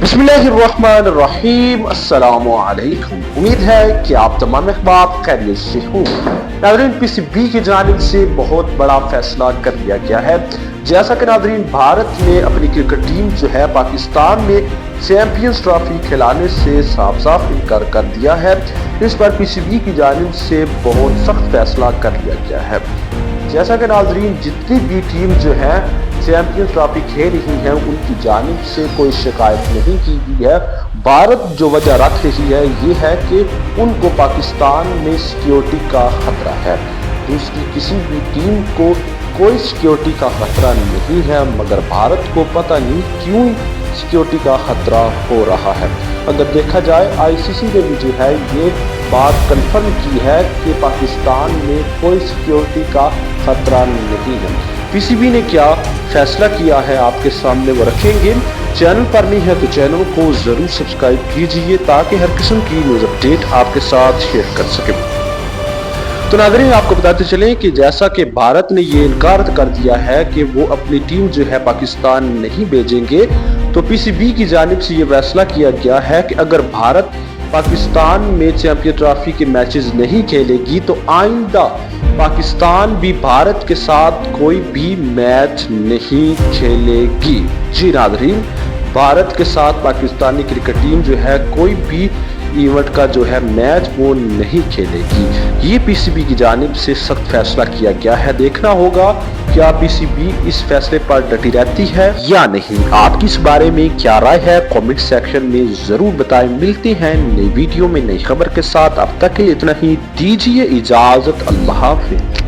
बिस्मिल्लाहिर्रहमानिर्रहीम, अस्सलाम वालेकुम। उम्मीद है कि आप तमाम अहबाब खैरियत से हो। नाज़रीन, पीसीबी की जानिब से बहुत बड़ा फैसला कर लिया गया है। जैसा कि नाज़रीन, भारत ने अपनी क्रिकेट टीम जो है पाकिस्तान में चैंपियंस ट्रॉफी खिलाने से साफ साफ इनकार कर दिया है। इस पर पीसीबी की जानिब से बहुत सख्त फैसला कर लिया गया है। जैसा कि नाज़रीन, जितनी भी टीम जो है चैंपियंस ट्रॉफी खेल रही है उनकी जानिब से कोई शिकायत नहीं की गई है। भारत जो वजह रख रही है ये है कि उनको पाकिस्तान में सिक्योरिटी का खतरा है। दूसरी किसी भी टीम को कोई सिक्योरिटी का खतरा नहीं है, मगर भारत को पता नहीं क्यों सिक्योरिटी का खतरा हो रहा है। अगर देखा जाए, आईसीसी ने भी जो है ये बात कंफर्म की है कि पाकिस्तान में कोई सिक्योरिटी का खतरा नहीं है। पीसीबी ने क्या फैसला किया है आपके सामने वो रखेंगे। चैनल पर नहीं है तो चैनल को जरूर सब्सक्राइब कीजिए ताकि हर किस्म की न्यूज़ अपडेट आपके साथ शेयर कर सके। तो नाज़रीन, आपको बताते चलें कि जैसा कि भारत ने ये इनकार कर दिया है कि वो अपनी टीम जो है पाकिस्तान नहीं भेजेंगे, तो पीसीबी की जानिब से ये फैसला किया गया है कि अगर भारत पाकिस्तान में चैंपियन ट्रॉफी के मैचेस नहीं खेलेगी तो आइंदा पाकिस्तान भी भारत के साथ कोई भी मैच नहीं खेलेगी। जी नाज़रीन, भारत के साथ पाकिस्तानी क्रिकेट टीम जो है कोई भी इवेंट का जो है मैच वो नहीं खेलेगी। ये पीसीबी की जानिब से सख्त फैसला किया गया है। देखना होगा क्या पीसीबी इस फैसले पर डटी रहती है या नहीं। आपकी इस बारे में क्या राय है, कमेंट सेक्शन में जरूर बताएं। मिलते हैं नई वीडियो में नई खबर के साथ। अब तक के लिए इतना ही, दीजिए इजाजत। अल्लाह हाफिज।